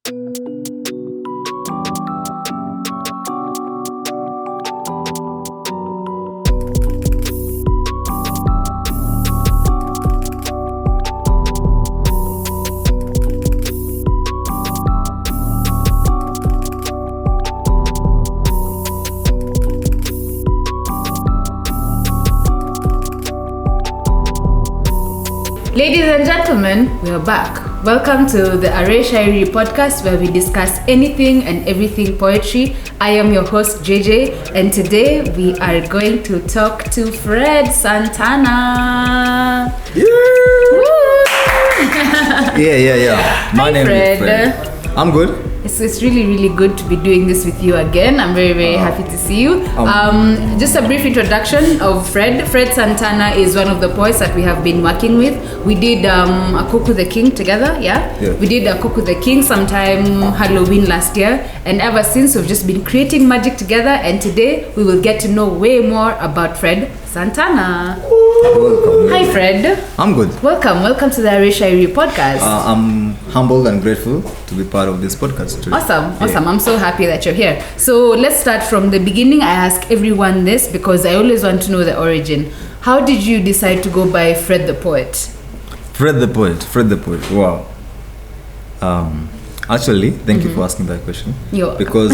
Ladies and gentlemen, we are back. Welcome to the Array Shairi Podcast, where we discuss anything and everything poetry. I am your host JJ, and today we are going to talk to Fred Santana. Yeah. My name is Fred. I'm good. It's really good to be doing this with you again. I'm very happy to see you. Just a brief introduction of Fred. Fred Santana is one of the poets that we have been working with. We did A Cook with the King together, yeah? We did A Cook with the King sometime Halloween last year, and ever since we've just been creating magic together, and today we will get to know way more about Fred Santana. Welcome. Hi Fred. I'm good. Welcome to the Array Shairi Podcast. I'm humbled and grateful to be part of this podcast today. Awesome. I'm so happy that you're here. So let's start from the beginning. I ask everyone this because I always want to know the origin. How did you decide to go by Fred the Poet? Fred the Poet. Wow. Actually, thank you for asking that question. Because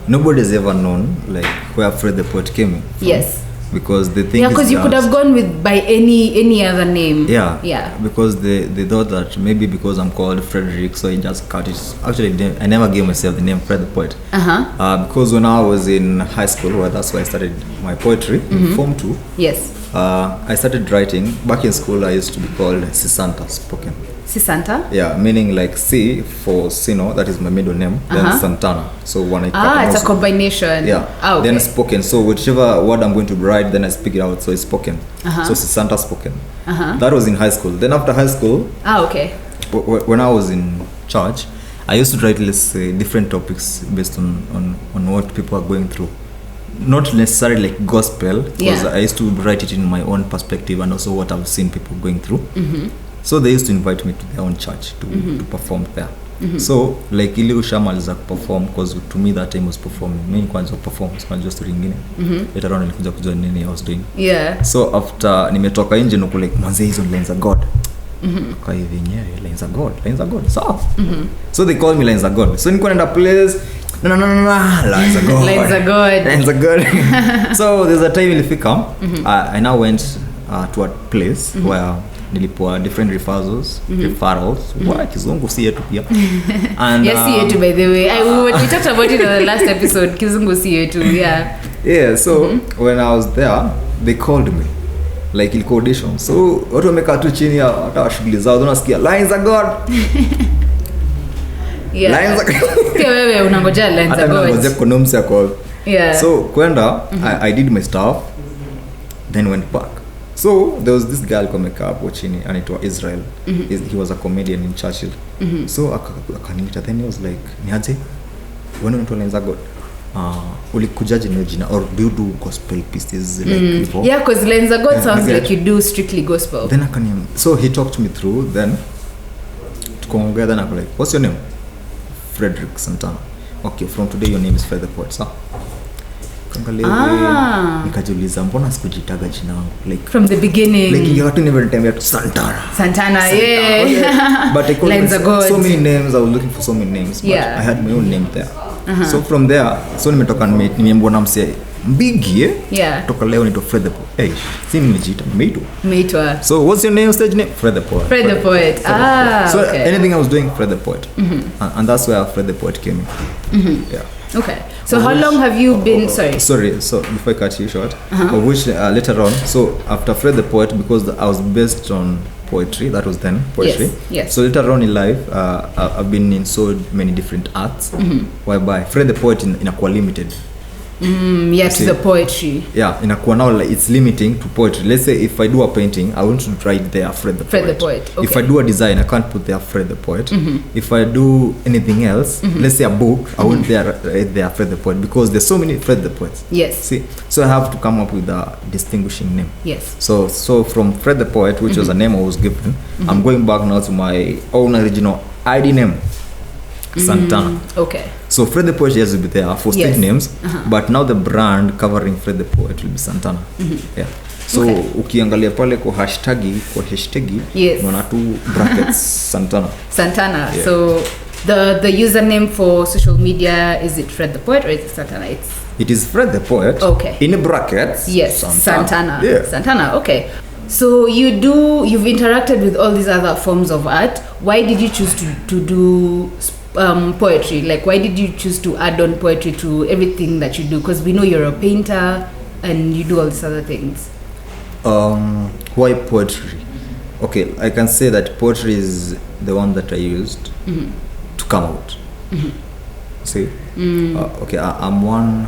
nobody's ever known like where Fred the Poet came from. Yes. Because the thing because you could have gone with by any other name. Yeah. Because they thought that maybe because I'm called Frederick, so I just cut it. Actually, I never gave myself the name Fred the Poet. Because when I was in high school, well, that's why I started my poetry in Form 2. Yes. I started writing. Back in school, I used to be called Sisanta, spoken. Sisanta? Yeah, meaning like C for Sino, that is my middle name, then Santana. So when I it's a combination. Yeah. Okay. Then spoken. So whichever word I'm going to write, then I speak it out. So it's spoken. So Sisanta spoken. That was in high school. Then after high school, okay. When I was in church, I used to write, let's say, different topics based on what people are going through. Not necessarily like gospel, because I used to write it in my own perspective and also what I've seen people going through. So they used to invite me to their own church to perform there. So like ili ushamaliza perform, because to me that time was performing. Mimi kwanza perform, so just ringine. Later on nilikuja kujua nini I was doing. Yeah. So after nimetoka nje nuko like manze hizo lines of God. Kwa hivi nyewe lines of God. So they called me lines of God. So nilikuwa naenda place no, lines of God. So there's a time ilifika I now went to a place where nilipoa different referrals wa kizungu si yetu pia. And yes, si yetu by the way. We talked about it in the last episode. Kizungu si yetu, yeah. So when I was there, they called me like ilikuwa audition. So watu wamekaa tu chini hata shughuli zao unasikia lines of God. Lines of God. Pia wewe unangoja lines of God. Hata ngoja konomsi call. Yeah. So kwenda I did my stuff, then went back. So there was this girl coming up watching and it was Israel. He was a comedian in Churchill. So akaniita, then he was like, niaje wana mtu lines of God. Ulikujaje na jina or do you do gospel pieces like before? Yeah, because lines of God sounds like you do strictly gospel. Then so he talked me through, then tukaongea, then I was like, what's your name? Frederick Santana. Okay, from today your name is Fred the Poet, sir. Nikajiuliza mbona sikujitaga jina langu like from the beginning, like you have to never tell me Santana, yeah. But I called so many names. I was looking for so many names, but I had my own name there. So from there, so nimetoka nimembona mse mbigi toka leo nito Fred the Poet. Hey, si nimejiita meitwa. So what's your name, stage name? Fred the Poet. Fred the Poet. So okay. Anything I was doing, Fred the Poet. And that's where Fred the Poet came in. Yeah. Okay. So how long have you been sorry, so before I cut you short, of which later on, so after Fred the Poet, because I was based on poetry, that was then poetry. Yes. So later on in life, I've been in so many different arts, whereby Fred the Poet inakuwa limited. To the poetry. Yeah, inakuwa now like it's limiting to poetry. Let's say if I do a painting, I want to write there Fred the Poet. Okay. If I do a design, I can't put there Fred the Poet. If I do anything else, let's say a book, I won't write there Fred the Poet, because there's so many Fred the Poets. Yes. See, so I have to come up with a distinguishing name. Yes. So from Fred the Poet, which was a name I was given, I'm going back now to my own original ID name, Santana. Okay. So Fred the Poet has to be there for stage names, but now the brand covering Fred the Poet will be Santana. Yeah. So ukiangalia pale kwa hashtagi unaona tu brackets Santana. Santana. Yeah. So the username for social media, is it Fred the Poet or is it Santana? It is Fred the Poet. Okay. In brackets. Yes. Santana. Yeah. Santana. Okay. So you've interacted with all these other forms of art. Why did you choose to do poetry? Like, why did you choose to add on poetry to everything that you do? Because we know you're a painter and you do all these other things. Why poetry? Okay, I can say that poetry is the one that I used to come out. See? Okay, I'm one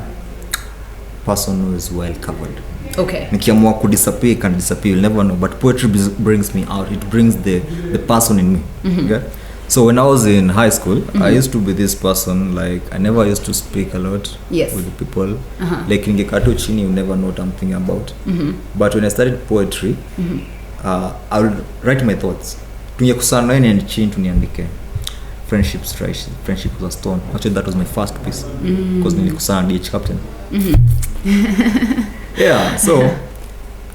person who is well covered. Okay. Nikiamua kudisappear, can disappear, you'll never know. But poetry brings me out. It brings the person in me. Okay? So when I was in high school, I used to be this person, like, I never used to speak a lot with the people. Like, ningekatu chini, you never know what I'm thinking about. But when I started poetry, I would write my thoughts. Tungekusana and chini tuniandike. Friendship was a stone. Actually, that was my first piece. Because nilikusana DH captain. Yeah, so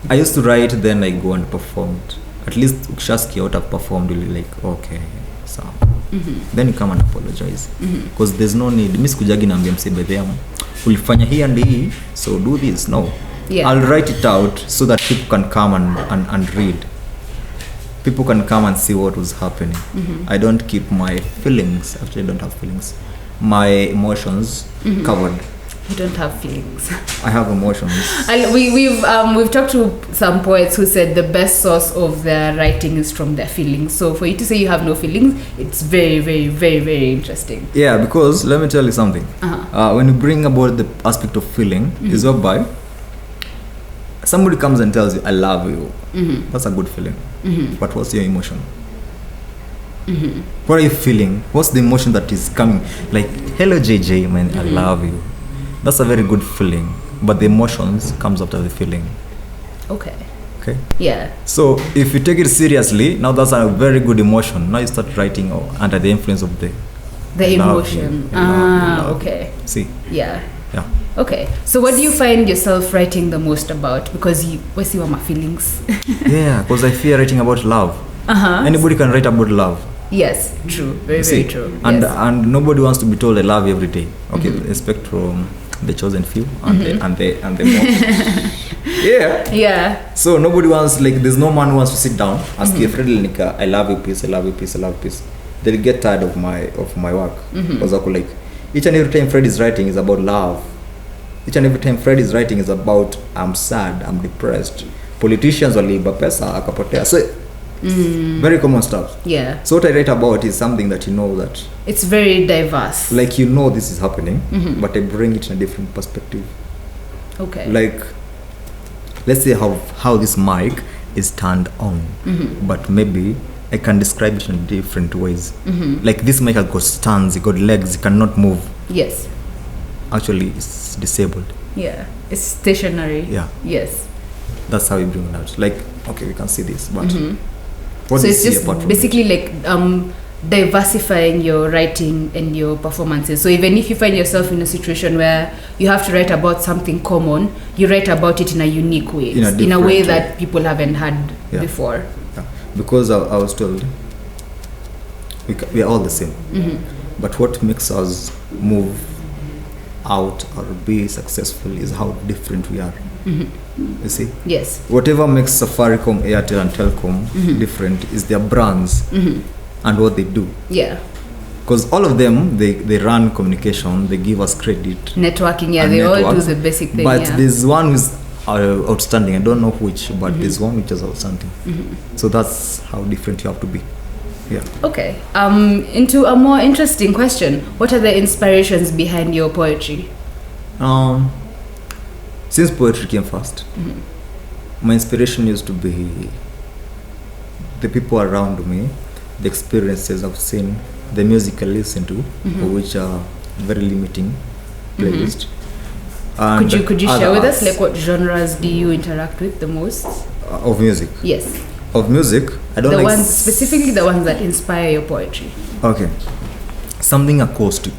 I used to write, then I go and perform it. At least ukishasikia what I've performed, you'll be like, okay, so then you come and apologize. Because there's no need. Mimi sikujagi naambia mse by them, ulifanya hii and hii, so do this. No. Yeah. I'll write it out so that people can come and read. People can come and see what was happening. I don't keep my feelings. Actually, I don't have feelings. My emotions covered. You don't have feelings. I have emotions. And we've talked to some poets who said the best source of their writing is from their feelings. So for you to say you have no feelings, it's very, very, very, very interesting. Yeah, because let me tell you something. When you bring about the aspect of feeling, is whereby somebody comes and tells you, I love you. That's a good feeling. But what's your emotion? What are you feeling? What's the emotion that is coming? Like, hello JJ, man, I love you. That's a very good feeling, but the emotions comes after the feeling. Okay. Yeah. So if you take it seriously, now that's a very good emotion. Now you start writing under the influence of the emotion. Okay. See. Yeah. Okay. So what do you find yourself writing the most about? Because you see my feelings. Yeah, because I fear writing about love. Anybody can write about love. Yes, true. Very true. And nobody wants to be told I love you every day. Okay, expect from the chosen few and the more. Yeah. So nobody wants, like, there's no man who wants to sit down ask a friend like, I love you, peace, I love you, peace, I love you, peace. They'll get tired of my work. Because like each and every time Fred is writing is about love. Each and every time Fred is writing is about I'm sad, I'm depressed. Politicians waliiba pesa akapotea. So very common stuff. Yeah. So what I write about is something that you know that it's very diverse. Like, you know this is happening, but I bring it in a different perspective. Okay. Like, let's say how this mic is turned on, but maybe I can describe it in different ways. Like, this mic has got stands, it got legs, it cannot move. Yes. Actually, it's disabled. Yeah. It's stationary. Yeah. Yes. That's how we bring it out. Like, okay, we can see this, but what so it's just basically like diversifying your writing and your performances. So even if you find yourself in a situation where you have to write about something common, you write about it in a unique way, in a way that people haven't had before. Yeah. Because I was told we are all the same, but what makes us move out or be successful is how different we are. You see? Yes. Whatever makes Safaricom, Airtel and Telcom different is their brands and what they do. Yeah. Because all of them, they run communication, they give us credit. Networking, they all do the basic thing. But there's one who's outstanding. I don't know which, but there's one which is outstanding. So that's how different you have to be. Yeah. Okay. Into a more interesting question. What are the inspirations behind your poetry? Since poetry came first, my inspiration used to be the people around me, the experiences I've seen, the music I listen to, which are very limiting playlist. Could you share with us, like, what genres do you interact with the most? Of music? Yes. Of music, I don't specifically the ones that inspire your poetry. Okay. Something acoustic.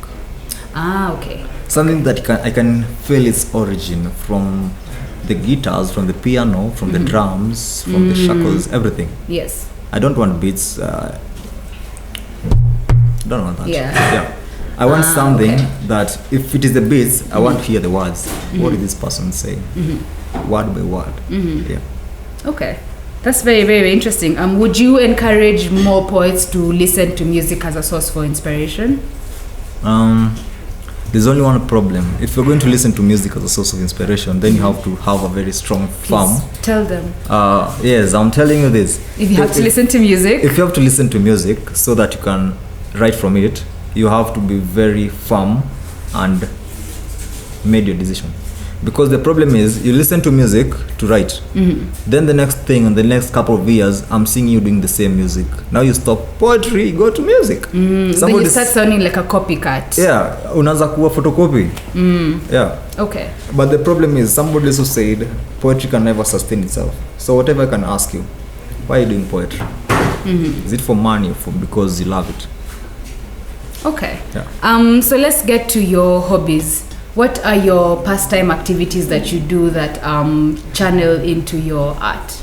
Okay. Something that I can feel its origin from the guitars, from the piano, from the drums, from the shackles, everything. Yes. I don't want beats. Don't want that. Yeah. I want something that if it is the beats, I want to hear the words. What is this person saying? Word by word. Yeah. Okay. That's very, very interesting. Would you encourage more poets to listen to music as a source for inspiration? There's only one problem. If you're going to listen to music as a source of inspiration, then you have to have a very strong farm. Tell them. Yes, I'm telling you this. If you have to listen to music. If you have to listen to music so that you can write from it, you have to be very firm and made your decision. Because the problem is, you listen to music to write. Then the next thing, in the next couple of years, I'm seeing you doing the same music. Now you stop poetry, go to music. Then you start sounding like a copycat. Yeah, unaanza kuwa photocopy. Yeah. Okay. But the problem is, somebody also said, poetry can never sustain itself. So whatever I can ask you, why are you doing poetry? Is it for money or because you love it? Okay. Yeah. So let's get to your hobbies. What are your pastime activities that you do that channel into your art?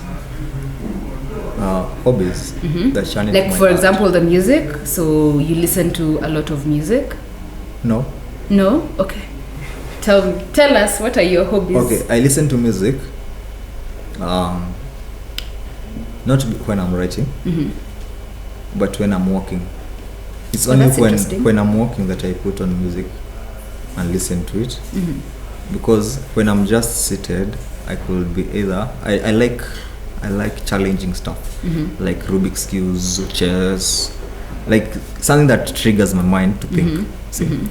Hobbies that channel Like my for art. example, the music. So you listen to a lot of music? No. No? Okay. Tell us, what are your hobbies? Okay, I listen to music. Not when I'm writing, but when I'm walking. It's only when I'm walking that I put on music and listen to it. Because when I'm just seated, I could be either I like challenging stuff, like Rubik's cubes, chess, like something that triggers my mind to think. See,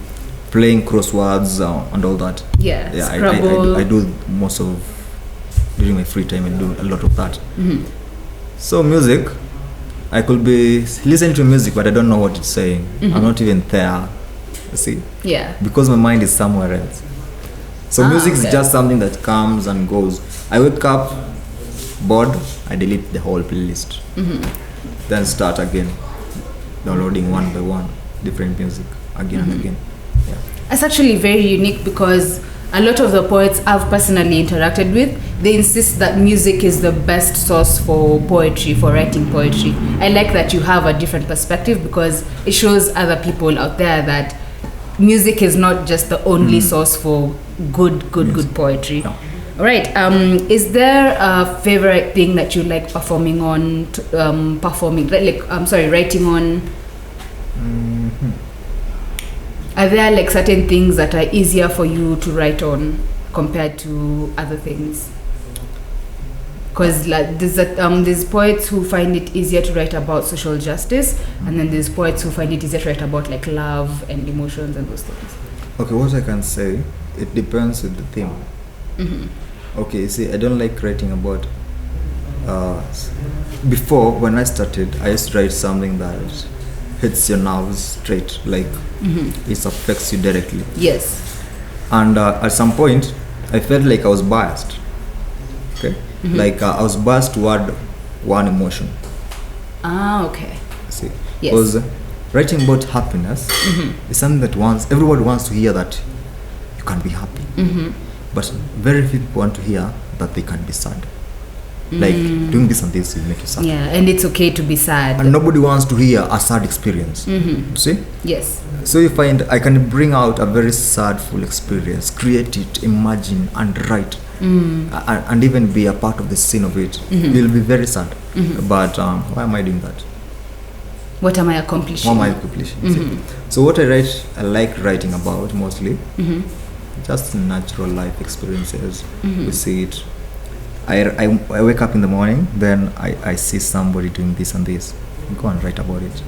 playing crosswords and all that. Yeah, I do most of during my free time. I do a lot of that. So music, I could be listening to music, but I don't know what it's saying. I'm not even there. See? Yeah. Because my mind is somewhere else. So music is just something that comes and goes. I wake up bored, I delete the whole playlist. Then start again, downloading one by one different music again and again. Yeah. That's actually very unique because a lot of the poets I've personally interacted with, they insist that music is the best source for poetry, for writing poetry. I like that you have a different perspective because it shows other people out there that music is not just the only source for good poetry. Yeah. All right. Is there a favorite thing that you like performing on? Writing on? Are there like certain things that are easier for you to write on compared to other things? Because like there's poets who find it easier to write about social justice, and then there's poets who find it easier to write about like love and emotions and those things. Okay, what I can say, it depends with the theme. Okay, see, I don't like writing about. Before, when I started, I used to write something that hits your nerves straight, like it affects you directly. Yes. And at some point, I felt like I was biased. Okay, like I was biased toward one emotion. Okay. See, Yes. because writing about happiness is something that everybody wants to hear that you can be happy, but very few people want to hear that they can be sad. Like doing this and this will make you sad. Yeah, and it's okay to be sad. And nobody wants to hear a sad experience. See? Yes. So you find I can bring out a very sadful experience, create it, imagine and write, and even be a part of the scene of it. You'll be very sad. But why am I doing that? What am I accomplishing? What am I accomplishing? See? So what I like writing about mostly, just natural life experiences. We see it. I wake up in the morning, then I see somebody doing this and this. Go and write about it.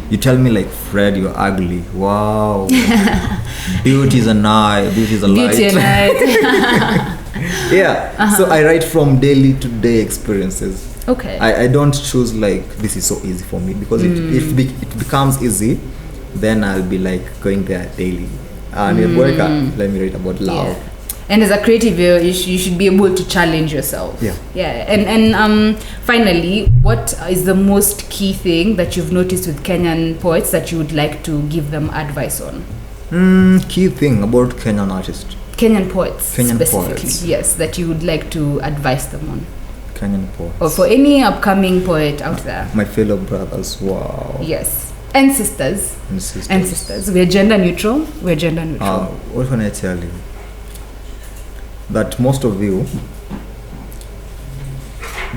You tell me like, Fred, you're ugly. Wow. Beauty is an eye. Beauty is a light. Beauty and light. Yeah. So I write from daily to day experiences. Okay. I don't choose like this is so easy for me, because if it becomes easy, then I'll be like going there daily. And let me write about love. Yeah. And as a creative, you should be able to challenge yourself. Yeah. And finally, what is the most key thing that you've noticed with Kenyan poets that you would like to give them advice on? Key thing about Kenyan artists. Kenyan poets specifically, poets. yes, that you would like to advise them on. Kenyan poets. Or for any upcoming poet out there. My fellow brothers, wow. Yes. And sisters. And sisters. And sisters. We're gender neutral. What can I tell you? That most of you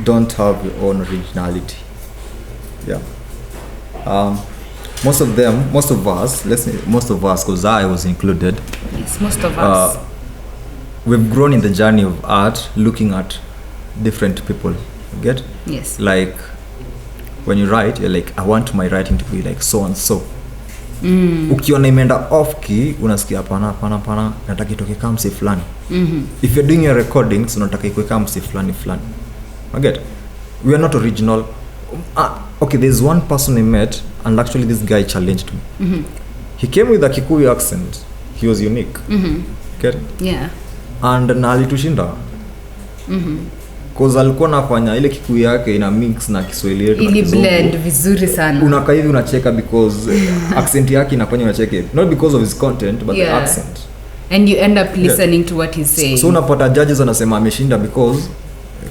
don't have your own originality. Yeah. Most of us, because I was included. Yes, most of us. We've grown in the journey of art, looking at different people. You get? Yes. Like when you write, you're like, I want my writing to be like so and so. Ukiona imeenda off key, unasikia pana nataka itoke kama msi fulani. If you're doing your recordings, unataka ikuwe kama msi fulani. You get? We are not original. Okay, there's one person I met, and actually this guy challenged me. He came with a Kikuyu accent. He was unique. Get it? Yeah. And na alitushinda. Cause alikuwa anafanya ile Kikuyu yake ina mix na Kiswahili yetu. Ili blend vizuri sana. Unakaa hivi unacheka because accent yake inafanya unacheke. Not because of his content, but the accent. And you end up listening to what he's saying. So unapata judges wanasema ameshinda because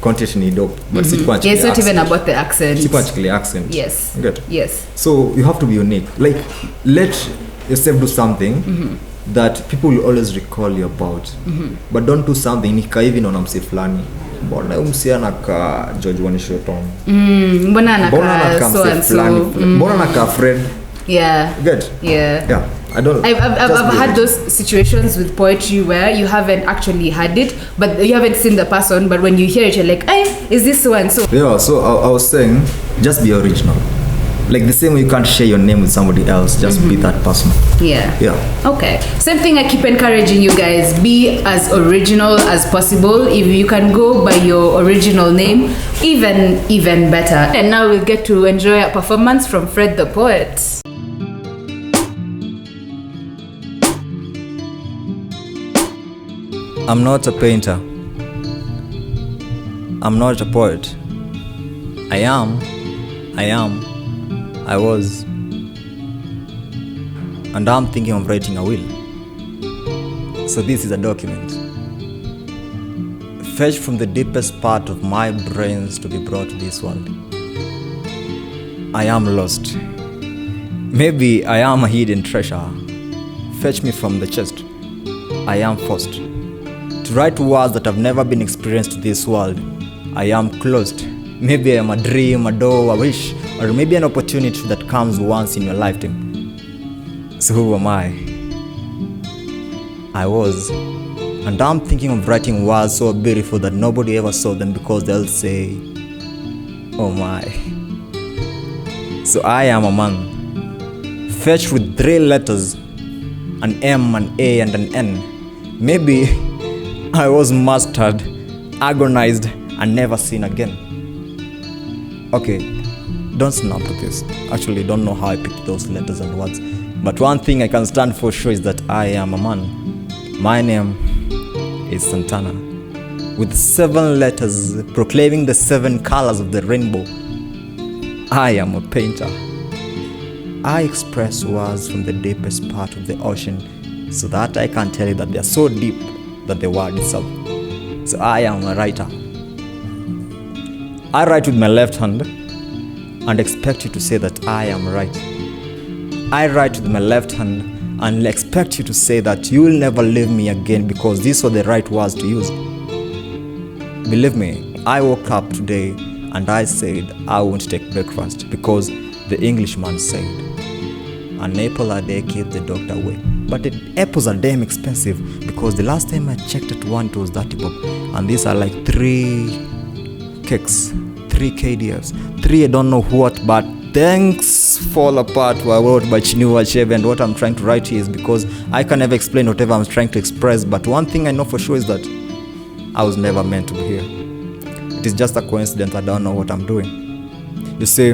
content ni dope. But it's not even about the accent. It's accent. Yes. Get? Yes. So you have to be unique. Like, let yourself do something that people will always recall you about. But don't do something nika hivi na msi fulani. Mbona umsi anaka George Wanishoton. Mbona anaka so and so. Mbona anaka Fred. Yeah. Get? Yeah. I've had those situations with poetry where you haven't actually had it, but you haven't seen the person, but when you hear it, you're like, hey, is this so and so? Yeah, so I was saying, just be original. Like the same way you can't share your name with somebody else, just be that person. Yeah. Okay. Same thing, I keep encouraging you guys, be as original as possible. If you can go by your original name, even better. And now we'll get to enjoy a performance from Fred the Poet. I'm not a painter. I'm not a poet. I was. And I'm thinking of writing a will. So this is a document. Fetched from the deepest part of my brains to be brought to this world. I am lost. Maybe I am a hidden treasure. Fetch me from the chest. I am forced to write words that have never been experienced in this world. I am closed. Maybe I am a dream, a door, a wish, or maybe an opportunity that comes once in your lifetime. So who am I? I was. And I'm thinking of writing words so beautiful that nobody ever saw them because they'll say, oh my. So I am a man, fetched with 3 letters, an M, an A, and an N. Maybe I was mastered, agonized, and never seen again. Okay, don't snap at this. Actually, don't know how I picked those letters and words. But one thing I can stand for sure is that I am a man. My name is Santana, with 7 letters proclaiming the 7 colors of the rainbow. I am a painter. I express words from the deepest part of the ocean so that I can tell you that they are so deep that the word itself. So I am a writer. I write with my left hand and expect you to say that I am right. I write with my left hand and expect you to say that you will never leave me again because these were the right words to use. Believe me, I woke up today and I said I won't take breakfast because the Englishman said, an apple a day keeps the doctor away. But the apples are damn expensive because the last time I checked at one it was 30 bob. And these are like 3 cakes, 3 KDFs, 3 I don't know what, but thanks fall apart were wrote by Chinua Achebe. And what I'm trying to write here is because I can never explain whatever I'm trying to express, but one thing I know for sure is that I was never meant to be here. It is just a coincidence. I don't know what I'm doing. You see,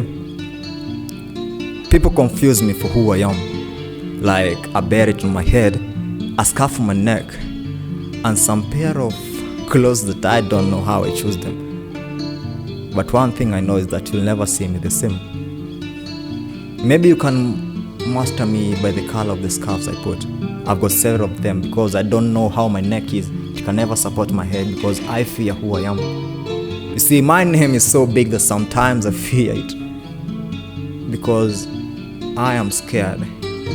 people confuse me for who I am. Like a beret on my head, a scarf on my neck, and some pair of clothes that I don't know how I choose them. But one thing I know is that you'll never see me the same. Maybe you can master me by the color of the scarves I put. I've got several of them because I don't know how my neck is. It can never support my head because I fear who I am. You see, my name is so big that sometimes I fear it because I am scared.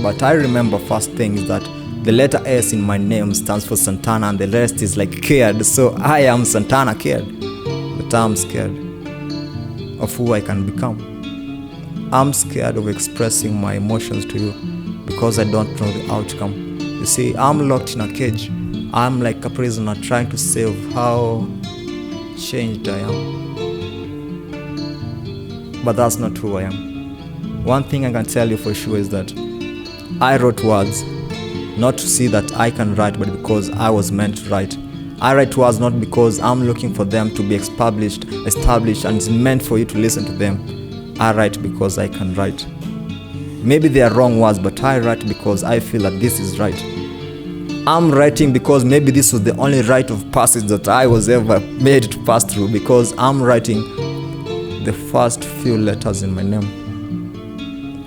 But I remember first thing is that the letter S in my name stands for Santana and the rest is like cared. So I am Santana cared. But I'm scared of who I can become. I'm scared of expressing my emotions to you because I don't know the outcome. You see, I'm locked in a cage. I'm like a prisoner trying to save how changed I am. But that's not who I am. One thing I can tell you for sure is that I wrote words not to see that I can write, but because I was meant to write. I write words not because I'm looking for them to be established, and it's meant for you to listen to them. I write because I can write. Maybe they are wrong words, but I write because I feel that this is right. I'm writing because maybe this was the only rite of passage that I was ever made to pass through, because I'm writing the first few letters in my name,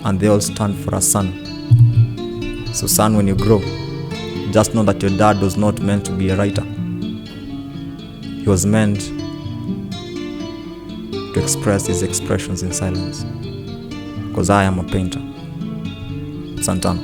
and they all stand for a son. So son, when you grow, just know that your dad was not meant to be a writer. He was meant to express his expressions in silence, because I am a painter. Santana.